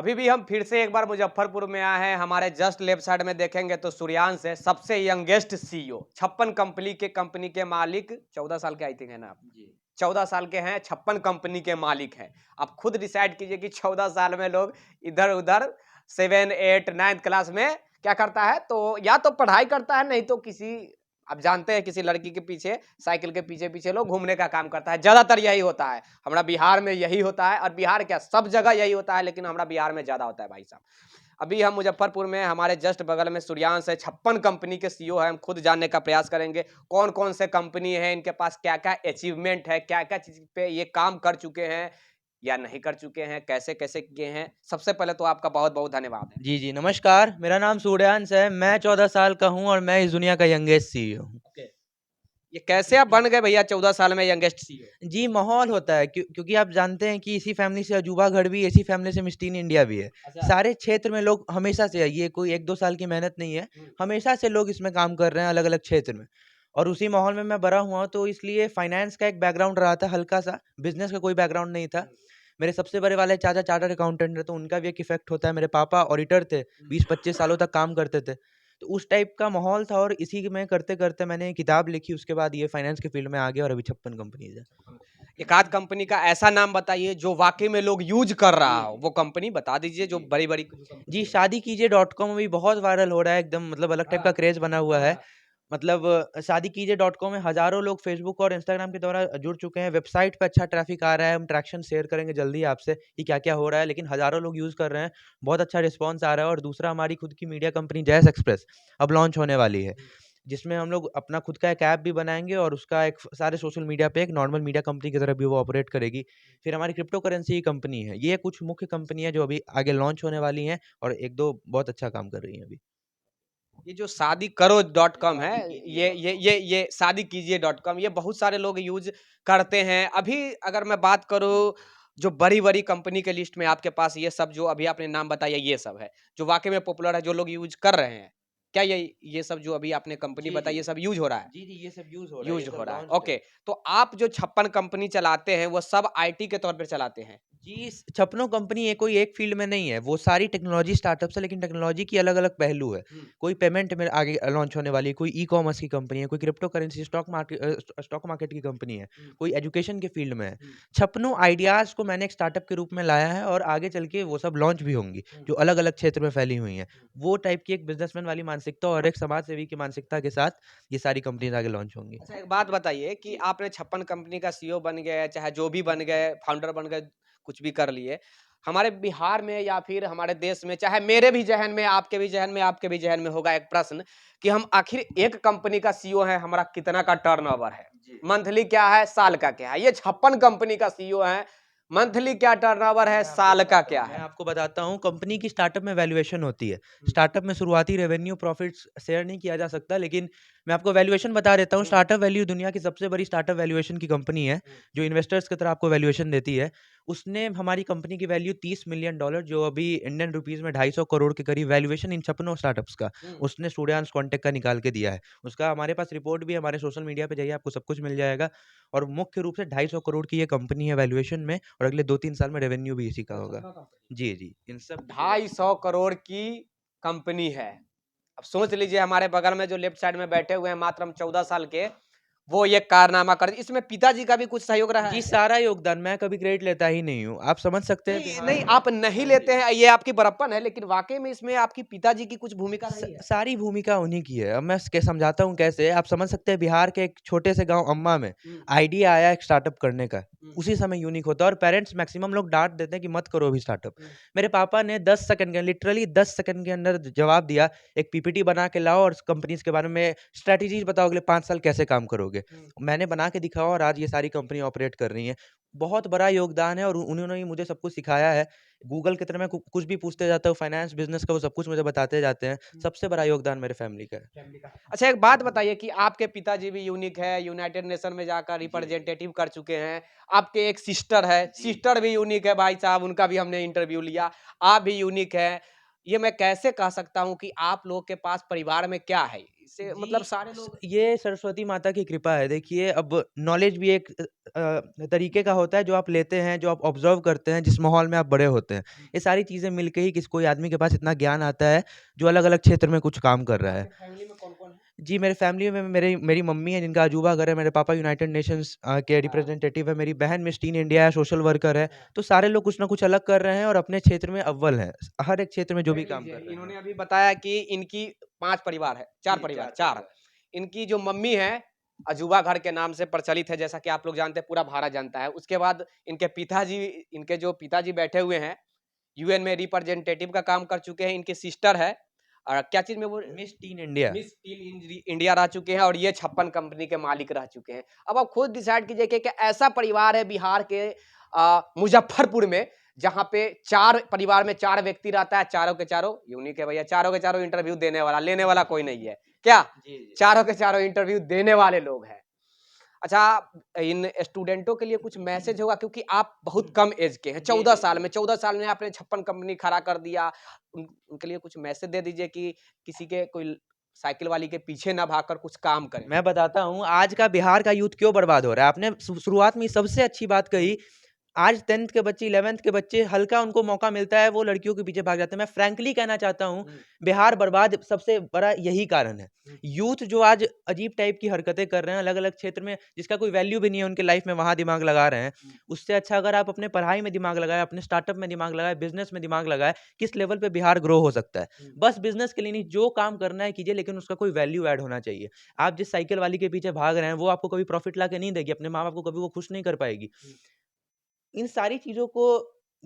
अभी भी हम फिर से एक बार मुजफ्फरपुर में आए हैं। हमारे जस्ट लेफ्ट साइड में देखेंगे तो सूर्यांश है, सबसे यंगेस्ट सीईओ, 56 कंपनी के मालिक, 14 साल के आई थिंक है ना आप जी, 14 साल के हैं, 56 कंपनी के मालिक हैं। आप खुद डिसाइड कीजिए कि 14 साल में लोग इधर उधर 7 8 9 क्लास में क्या करता है, तो या तो पढ़ाई करता है, नहीं तो किसी, आप जानते हैं, किसी लड़की के पीछे, साइकिल के पीछे पीछे लोग घूमने का काम करता है। ज्यादातर यही होता है, हमारा बिहार में यही होता है। और बिहार क्या, सब जगह यही होता है, लेकिन हमारा बिहार में ज्यादा होता है भाई साहब। अभी हम मुजफ्फरपुर में, हमारे जस्ट बगल में सूर्यांश है, 56 कंपनी के सीईओ है। हम खुद जानने का प्रयास करेंगे कौन कौन से कंपनी है, इनके पास क्या क्या अचीवमेंट है, क्या क्या चीज पे ये काम कर चुके हैं या नहीं कर चुके हैं, कैसे कैसे किए हैं। सबसे पहले तो आपका बहुत बहुत धन्यवाद है। जी जी नमस्कार, मेरा नाम सूर्यांश है। मैं 14 साल का हूं और मैं इस दुनिया का यंगेस्ट सीईओ हूं। ये कैसे आप बन गए भैया 14 साल में यंगेस्ट सीईओ? जी माहौल होता है क्योंकि आप जानते हैं कि इसी फैमिली से अजूबा गढ़ भी, इसी फैमिली से मिस्टीन इंडिया भी है। अच्छा। सारे क्षेत्र में लोग हमेशा से, ये कोई 1-2 साल की मेहनत नहीं है, हमेशा से लोग इसमें काम कर रहे हैं अलग-अलग क्षेत्र में। और उसी माहौल में मैं बड़ा हुआ हूं, तो इसलिए फाइनेंस का एक बैकग्राउंड रहा था हल्का-सा, बिज़नेस का कोई बैकग्राउंड नहीं था। मेरे सबसे बड़े वाले चाचा चार्टर्ड अकाउंटेंट हैं, तो उनका भी एक इफ़ेक्ट होता है। मेरे पापा ऑडिटर थे, 20-25 सालों तक काम करते थे। तो उस टाइप का माहौल था और इसी में करते-करते मैंने एक किताब लिखी, उसके बाद ये फाइनेंस के फील्ड में आ गया और अभी 56 कंपनीज़ है। एक आध कंपनी का ऐसा नाम बताइए जो वाकई में लोग यूज कर रहा हो, वो कंपनी बता दीजिए जो बड़ी बड़ी। जी, शादी कीजिए डॉट कॉम अभी बहुत वायरल हो रहा है, एकदम मतलब अलग टाइप का क्रेज़ बना हुआ है। मतलब शादी कीजिए डॉट कॉम में हज़ारों लोग फ़ेसबुक और इंस्टाग्राम के द्वारा जुड़ चुके हैं। वेबसाइट पे अच्छा ट्रैफ़िक आ रहा है, हम ट्रैक्शन शेयर करेंगे जल्दी आपसे कि क्या-क्या हो रहा है, लेकिन हज़ारों लोग यूज़ कर रहे हैं, बहुत अच्छा रिस्पॉन्स आ रहा है। और दूसरा, हमारी खुद की मीडिया कंपनी जैस एक्सप्रेस अब लॉन्च होने वाली है, जिसमें हम लोग अपना खुद का एक ऐप भी बनाएँगे और उसका एक सारे सोशल मीडिया पे एक नॉर्मल मीडिया कंपनी की तरह भी वो ऑपरेट करेगी। फिर हमारी क्रिप्टो करेंसी की कंपनी है। ये कुछ मुख्य कंपनी है जो अभी आगे लॉन्च होने वाली हैं और 1-2 बहुत अच्छा काम कर रही हैं अभी। ये जो शादी करो डॉट कॉम है, ये शादी कीजिए डॉट कॉम, ये बहुत सारे लोग यूज करते हैं। अभी अगर मैं बात करूं, जो बड़ी बड़ी कंपनी के लिस्ट में आपके पास ये सब जो अभी आपने नाम बताया, ये सब है जो वाकई में पॉपुलर है, जो लोग यूज कर रहे हैं। क्या ये सब जो अभी आपने कंपनी जी, बताई, जी। ये सब यूज हो रहा है? जी, जी, ये सब यूज़ हो रहा है, ये यूज सब हो रहा है, लॉन्च्ड है। ओके। तो आप जो 56 कंपनी चलाते हैं वो सब आईटी के तौर पर चलाते हैं? जी, छपनो कंपनी ये कोई एक फ़ील्ड में नहीं है, वो सारी टेक्नोलॉजी स्टार्टअप्स है, लेकिन टेक्नोलॉजी की अलग-अलग पहलू है। कोई पेमेंट में आगे लॉन्च होने वाली है, कोई ई-कॉमर्स की कंपनी है, कोई क्रिप्टो करेंसी स्टॉक मार्केट की कंपनी है, कोई एजुकेशन के फ़ील्ड में है। छपनो आइडियाज़ को मैंने एक स्टार्टअप के रूप में लाया है और आगे चल के वो सब लॉन्च भी होंगी, जो अलग-अलग क्षेत्र में फैली हुई हैं। वो टाइप की एक बिज़नेसमैन वाली मानसिकता और एक समाज सेवी की मानसिकता के साथ ये सारी कंपनीज़ आगे लॉन्च होंगी। अच्छा, एक बात बताइए कि आपने 56 कंपनी का सीईओ बन गए, चाहे जो भी बन गए, फाउंडर बन गए, कुछ भी कर लिए। हमारे बिहार में या फिर हमारे देश में, चाहे मेरे भी ज़हन में, आपके भी ज़हन में, आपके भी ज़हन में होगा एक प्रश्न कि हम आखिर एक कंपनी का सीईओ है, हमारा कितना का टर्नओवर है? मंथली क्या है, साल का क्या है? ये 56 कंपनी का सीईओ है, मंथली क्या टर्नओवर है, साल का क्या मैं है? आपको बताता हूँ, कंपनी की स्टार्टअप में वैल्यूएशन होती है। स्टार्टअप में शुरुआती रेवेन्यू प्रॉफिट्स शेयर नहीं किया जा सकता, लेकिन मैं आपको वैल्यूएशन बता देता हूँ। स्टार्टअप वैल्यू दुनिया की सबसे बड़ी स्टार्टअप वैल्यूएशन की कंपनी है, जो इन्वेस्टर्स की तरह आपको वैल्यूएशन देती है। उसने हमारी कंपनी की वैल्यू $30 मिलियन, जो अभी इंडियन रुपीज़ में 250 करोड़ के करीब वैल्यूएशन इन छपनों स्टार्टअप्स का, उसने सूर्यांश क्वांटेक का निकाल के दिया है। उसका हमारे पास रिपोर्ट भी है, हमारे सोशल मीडिया पे जाइए, आपको सब कुछ मिल जाएगा। और मुख्य रूप से 250 करोड़ की ये कंपनी है वैल्यूएशन में, और अगले 2-3 साल में रेवेन्यू भी इसी का होगा। जी, जी। इन सब 250 करोड़ की कंपनी है। अब सोच लीजिए, हमारे बगल में जो लेफ्ट साइड में बैठे हुए हैं, मात्र हम 14 साल के, वो ये कारनामा कर, इसमें पिताजी का भी कुछ सहयोग रहा जी, है? सारा योगदान, मैं कभी क्रेडिट लेता ही नहीं हूँ। आप समझ सकते हैं नहीं, बिहार नहीं, में। आप नहीं हाँ लेते जी। हैं, ये आपकी बड़प्पन है, लेकिन वाक़ई में इसमें आपकी पिताजी की कुछ भूमिका रही है? सारी भूमिका उन्हीं की है। अब मैं स समझाता हूँ कैसे। आप समझ सकते हैं, बिहार के एक छोटे से गाँव अम्मा में हुँ, आइडिया आया एक स्टार्टअप करने का। हुँ, उसी समय यूनिक होता है और पेरेंट्स मैक्सिमम लोग डाँट देते हैं कि मत करो अभी स्टार्टअप। हुँ, मेरे पापा ने 10 सेकंड के, लिटरली 10 सेकंड के अंदर जवाब दिया, एक पीपीटी बना के लाओ और कंपनीज़ के बारे में स्ट्रैटेजीज़ बताओ, अगले 5 साल कैसे काम करोगे। हुँ। मैंने बना के दिखाया और आज ये सारी कंपनी ऑपरेट कर रही हैं। बहुत बड़ा योगदान है और उन्होंने ही मुझे सब कुछ सिखाया है। गूगल की तरह मैं कुछ भी पूछते जाता हूँ फाइनेंस, बिज़नेस का, वो सब कुछ मुझे बताते जाते हैं। सबसे बड़ा योगदान मेरे फैमिली का है। फैमिली का। अच्छा, एक बात बताइए कि आपके पिताजी भी यूनिक है, यूनाइटेड नेशन में जाकर जी। रिप्रेजेंटेटिव कर चुके हैं। आपके एक सिस्टर है, जी। सिस्टर भी यूनिक है भाई साहब, उनका भी हमने इंटरव्यू लिया। आप भी यूनिक हैं। ये मैं कैसे कह सकता हूँ कि आप लोगों के पास परिवार में क्या है? इससे मतलब सारे लोग ये सरस्वती माता की कृपा है। देखिए, अब नॉलेज भी एक तरीके का होता है जो आप लेते हैं, जो आप ऑब्ज़र्व करते हैं, जिस माहौल में आप बड़े होते हैं। ये सारी चीज़ें मिलके ही किसी कोई आदमी के पास इतना ज्ञान आता है, जो अलग-अलग क्षेत्र में कुछ काम कर रहा है। आपके फैमिली में कौन-कौन है? जी, मेरे फैमिली में मेरी मेरी मम्मी है जिनका अजूबा घर है, मेरे पापा यूनाइटेड नेशंस के हाँ, रिप्रेजेंटेटिव है, मेरी बहन मिस टीन इंडिया है, सोशल वर्कर है। हाँ। तो सारे लोग कुछ ना कुछ अलग कर रहे हैं और अपने क्षेत्र में अव्वल हैं। हर एक क्षेत्र में जो भी देख काम लीजिए, कर रहे हैं। इन्होंने अभी बताया कि इनकी 5 परिवार है, 4 जी, परिवार 4 4 परिवार। इनकी जो मम्मी है, अजूबा घर के नाम से प्रचलित है, जैसा कि आप लोग जानते हैं, पूरा भारत जानता है। उसके बाद इनके जो पिताजी बैठे हुए हैं, यूएन में रिप्रेजेंटेटिव का काम कर चुके हैं, इनकी सिस्टर है क्या चीज़ में वो miss tin India. Miss team India रह चुके हैं और ये 56 कंपनी के मालिक रह चुके हैं। अब आप खुद डिसाइड कीजिए कि ऐसा परिवार है बिहार के मुज़फ्फरपुर में, जहाँ पे 4 परिवार में 4 व्यक्ति रहता है, चारों के चारों यूनिक है भैया, चारों के चारों इंटरव्यू देने वाला, लेने वाला कोई नहीं है। क्या? जी, जी। चारों के चारों इंटरव्यू देने वाले लोग हैं। अच्छा, इन स्टूडेंटों के लिए कुछ मैसेज होगा क्योंकि आप बहुत कम एज के हैं, जी, 14 जी, साल जी। में 14 साल में आपने 56 कंपनी खड़ा कर दिया। उनके लिए कुछ मैसेज दे दीजिए कि किसी के कोई साइकिल वाली के पीछे ना भागकर कुछ काम करें। मैं बताता हूँ, आज का बिहार का यूथ क्यों बर्बाद हो रहा है। आपने शुरुआत में सबसे अच्छी बात कही। आज 10th के बच्चे, 11th के बच्चे हल्का उनको मौका मिलता है, वो लड़कियों के पीछे भाग जाते हैं। मैं फ्रैंकली कहना चाहता हूँ, हुँ, बिहार बर्बाद सबसे बड़ा यही कारण है। हुँ, यूथ जो आज अजीब टाइप की हरकतें कर रहे हैं, अलग-अलग क्षेत्र में जिसका कोई वैल्यू भी नहीं है उनके लाइफ में, वहाँ दिमाग लगा रहे हैं। हुँ, उससे अच्छा अगर आप अपने पढ़ाई में दिमाग लगाएँ, अपने स्टार्टअप में दिमाग लगाएँ, बिज़नेस में दिमाग लगाएँ, किस लेवल पे बिहार ग्रो हो सकता है। हुँ, बस बिज़नेस के लिए नहीं, जो काम करना है कीजिए, लेकिन उसका कोई वैल्यू ऐड होना चाहिए। आप जिस साइकिल वाली के पीछे भाग रहे हैं, वो आपको कभी प्रॉफ़िट ला के नहीं देगी, अपने माँ-बाप को कभी वो खुश नहीं कर पाएगी। हुँ। इन सारी चीज़ों को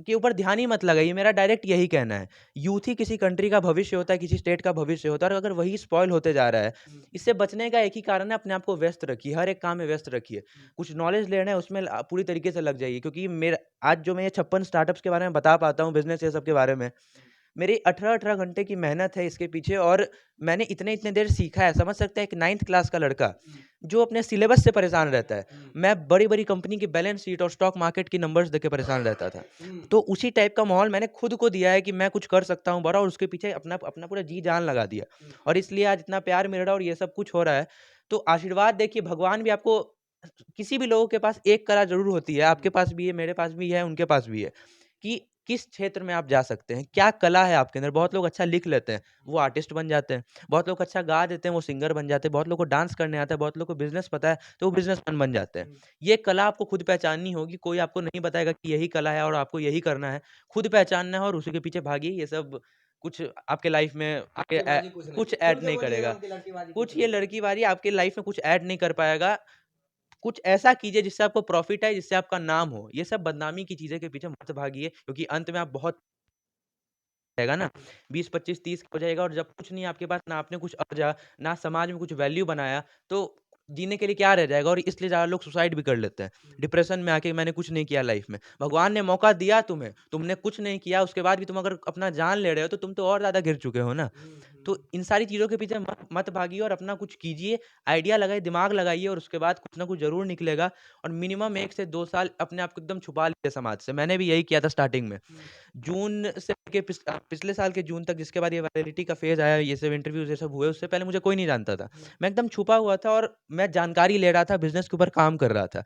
के ऊपर ध्यान ही मत लगाइए, मेरा डायरेक्ट यही कहना है। यूथ ही किसी कंट्री का भविष्य होता है, किसी स्टेट का भविष्य होता है और अगर वही स्पॉइल होते जा रहा है, हुँ, इससे बचने का एक ही कारण है, अपने आप को व्यस्त रखिए, हर एक काम में व्यस्त रखिए। हुँ, कुछ नॉलेज लेना है उसमें पूरी तरीके से लग जाइए क्योंकि मेरा आज जो मैं ये 56 स्टार्टअप्स के बारे में बता पाता हूँ, बिज़नेस ये सब के बारे में, हुँ, मेरी 18-18 घंटे की मेहनत है इसके पीछे और मैंने इतने-इतने देर सीखा है। समझ सकते हैं एक 9th क्लास का लड़का, हुँ, जो अपने सिलेबस से परेशान रहता है। हुँ, मैं बड़ी-बड़ी कंपनी की बैलेंस शीट और स्टॉक मार्केट की नंबर्स देख के परेशान रहता था। हुँ, तो उसी टाइप का माहौल मैंने खुद को दिया है कि मैं कुछ कर सकता हूँ बड़ा और उसके पीछे अपना अपना पूरा जी-जान लगा दिया। हुँ, और इसलिए आज इतना प्यार मिल रहा है और ये सब कुछ हो रहा है। तो आशीर्वाद देखिए भगवान भी आपको किसी भी लोगों के पास एक कला ज़रूर होती है। आपके हुँ, पास भी है, मेरे पास भी है, उनके पास भी है। कि किस क्षेत्र में आप जा सकते हैं, क्या कला है आपके अंदर। बहुत लोग अच्छा लिख लेते हैं, वो आर्टिस्ट बन जाते हैं। बहुत लोग अच्छा गा देते हैं, वो सिंगर बन जाते हैं। बहुत लोग को डांस करने आता है, बहुत लोग को बिज़नेस पता है, तो वो बिज़नेसमैन बन जाते हैं। हुँ। ये कला आपको खुद पहचाननी होगी, कोई आपको नहीं बताएगा कि यही कला है और आपको यही करना है। खुद पहचानना है और उसी के पीछे भागिए। ये सब कुछ आपके लाइफ में आके लड़कीबाजी कुछ नहीं, कुछ खुल ऐड के नहीं बोलिए करेगा। एकदम कि लड़कीबाजी कुछ कुछ ये नहीं है। लड़की-वारी आपकी लाइफ में कुछ ऐड नहीं कर पाएगा। कुछ ऐसा कीजिए जिससे आपको प्रॉफ़िट आए, जिससे आपका नाम हो। ये सब बदनामी की चीज़ें के पीछे मत भागिए क्योंकि अंत में आप बहुत जाएगा ना, हुँ, 20, 25, 30 हो जाएगा और जब कुछ नहीं है आपके पास, ना आपने कुछ अर्जा, ना समाज में कुछ वैल्यू बनाया, तो जीने के लिए क्या रह जाएगा? और इसलिए ज़्यादा लोग सुसाइड भी कर लेते हैं। हुँ, डिप्रेशन में आके मैंने कुछ नहीं किया लाइफ़ में। भगवान ने मौका दिया तुम्हें, तुमने कुछ नहीं किया, उसके बाद भी तुम अगर अपना जान ले रहे हो, तो तुम तो और ज़्यादा गिर चुके हो ना। हुँ, हुँ, तो इन सारी चीज़ों के पीछे मत मत भागिए और अपना कुछ कीजिए, आइडिया लगाइए, दिमाग लगाइए और उसके बाद कुछ ना कुछ ज़रूर निकलेगा और मिनिमम 1 से 2 साल अपने आप को एकदम छुपा लीजिए समाज से। मैंने भी यही किया था स्टार्टिंग में। हुँ, जून से लेके पिछले साल के जून तक जिसके बाद ये वैलिडिटी का फ़ेज़ आया, ये सब इंटरव्यूज़ ये सब हुए, उससे पहले मुझे कोई नहीं जानता था। हुँ, मैं एकदम छुपा हुआ था और मैं जानकारी ले रहा था, बिज़नेस के ऊपर काम कर रहा था।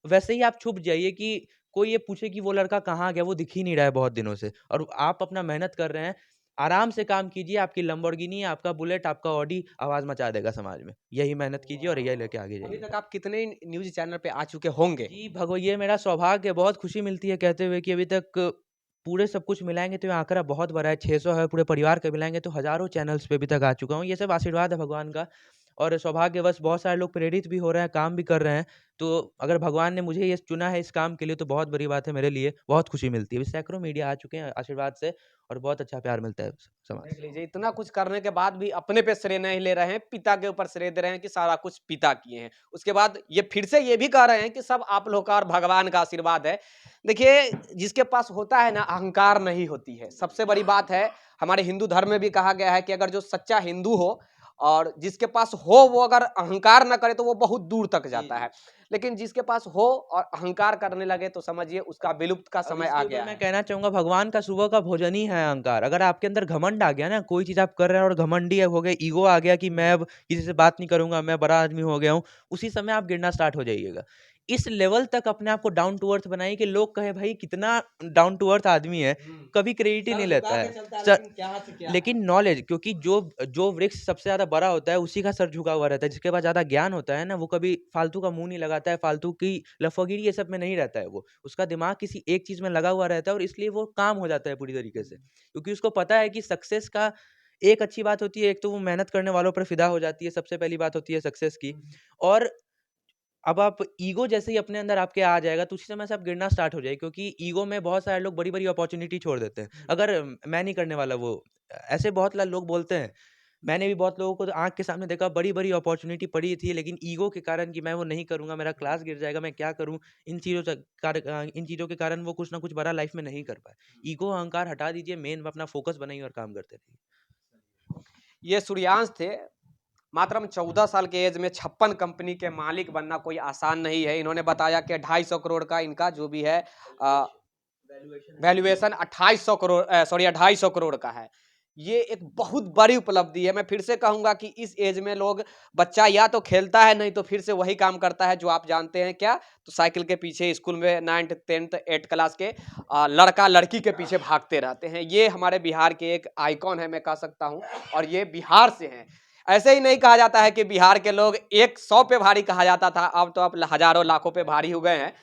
वैसे ही आप छुप जाइए कि कोई ये पूछे कि वो लड़का कहाँ गया, वो दिख ही नहीं रहा है बहुत दिनों से और आप अपना मेहनत कर रहे हैं। आराम से काम कीजिए, आपकी लैम्बोर्गिनी, आपका बुलेट, आपका ऑडी आवाज़ मचा देगा समाज में। यही मेहनत कीजिए और यही वाह! लेके आगे अभी जाइए। तक आप कितने न्यूज़ चैनल पे आ चुके होंगे? जी, ये मेरा सौभाग्य है, बहुत खुशी मिलती है कहते हुए कि अभी तक पूरे सब कुछ मिलाएँगे तो ये आँकड़ा बहुत बड़ा है, 600 है, पूरे परिवार का मिलाएँगे तो हज़ारों चैनल्स पे अभी तक आ चुका हूँ। ये सब आशीर्वाद है भगवान का और सौभाग्यवश बहुत सारे लोग प्रेरित भी हो रहे हैं, काम भी कर रहे हैं। तो अगर भगवान ने मुझे ये चुना है इस काम के लिए तो बहुत बड़ी बात है मेरे लिए, बहुत खुशी मिलती है। अभी सैकड़ों मीडिया आ चुके हैं आशीर्वाद से और बहुत अच्छा प्यार मिलता है समाज देख से। लीजिए, इतना कुछ करने के बाद भी अपने पे श्रेय नहीं ले रहे हैं, पिता के ऊपर श्रेय दे रहे हैं कि सारा कुछ पिता किए हैं। उसके बाद ये फिर से ये भी कह रहे हैं कि सब आप लोग का और भगवान का आशीर्वाद है। देखिए, जिसके पास होता है ना, अहंकार नहीं होती है। सबसे बड़ी बात है, हमारे हिंदू धर्म में भी कहा गया है कि अगर जो सच्चा हिंदू हो और जिसके पास हो वो अगर अहंकार न करे तो वो बहुत दूर तक जाता है, लेकिन जिसके पास हो और अहंकार करने लगे तो समझिए उसका विलुप्त का समय आ गया मैं है। कहना चाहूंगा भगवान का सुबह का भोजन ही है अहंकार। अगर आपके अंदर घमंड आ गया ना, कोई चीज आप कर रहे हैं और घमंडी हो गए, ईगो आ गया कि मैं अब किसी से बात नहीं करूंगा, मैं बड़ा आदमी हो गया हूँ, उसी समय आप गिरना स्टार्ट हो जाइएगा। इस लेवल तक अपने आप को डाउन टू अर्थ बनाइए कि लोग कहे भाई कितना डाउन टू अर्थ आदमी है, कभी क्रेडिट ही नहीं लेता है। लेकिन नॉलेज, क्योंकि जो जो वृक्ष सबसे ज्यादा बड़ा होता है उसी का सर झुका हुआ रहता है, जिसके पास ज्यादा ज्ञान होता है ना, वो कभी फालतू का मुंह नहीं लगाता है, फालतू की लफोगिरी ये सब में नहीं रहता है। वो उसका दिमाग किसी एक चीज में लगा हुआ रहता है और इसलिए वो काम हो जाता है पूरी तरीके से, क्योंकि उसको पता है कि सक्सेस का एक अच्छी बात होती है, एक तो वो मेहनत करने वालों पर फिदा हो जाती है, सबसे पहली बात होती है सक्सेस की। और अब आप ईगो जैसे ही अपने अंदर आपके आ जाएगा तो उसी समय से आप गिरना स्टार्ट हो जाए, क्योंकि ईगो में बहुत सारे लोग बड़ी बड़ी अपॉर्चुनिटी छोड़ देते हैं। अगर मैं नहीं करने वाला वो, ऐसे बहुत लोग बोलते हैं। मैंने भी बहुत लोगों को तो आंख के सामने देखा, बड़ी बड़ी अपॉर्चुनिटी पड़ी थी, लेकिन ईगो के कारण कि मैं वो नहीं करूंगा, मेरा क्लास गिर जाएगा, मैं क्या करूं, इन चीजों के कारण वो कुछ ना कुछ बड़ा लाइफ में नहीं कर पाए। ईगो अहंकार हटा दीजिए, मेन अपना फोकस बनाइए और काम करते रहिए। ये सूर्यांश थे। मात्र 14 साल के एज में 56 कंपनी के मालिक बनना कोई आसान नहीं है। इन्होंने बताया कि 250 करोड़ का इनका जो भी है वैल्यूएशन 2800 करोड़, सॉरी 250 करोड़ का है। ये एक बहुत बड़ी उपलब्धि है। मैं फिर से कहूंगा कि इस एज में लोग, बच्चा या तो खेलता है, नहीं तो फिर से वही काम करता है जो आप जानते हैं क्या, तो साइकिल के पीछे स्कूल में 9th 10th 8th क्लास के लड़का लड़की के पीछे भागते रहते हैं। ये हमारे बिहार के एक आइकॉन है, मैं कह सकता हूं, और ये बिहार से हैं। ऐसे ही नहीं कहा जाता है कि बिहार के लोग 100 पे भारी कहा जाता था, अब तो आप हजारों लाखों पे भारी हो गए हैं।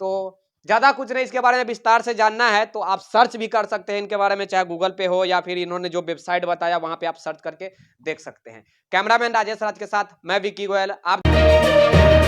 तो ज्यादा कुछ नहीं, इसके बारे में विस्तार से जानना है तो आप सर्च भी कर सकते हैं इनके बारे में, चाहे गूगल पे हो या फिर इन्होंने जो वेबसाइट बताया वहां पे आप सर्च करके देख सकते हैं। कैमरामैन राजेश राज के साथ मैं विक्की गोयल, आप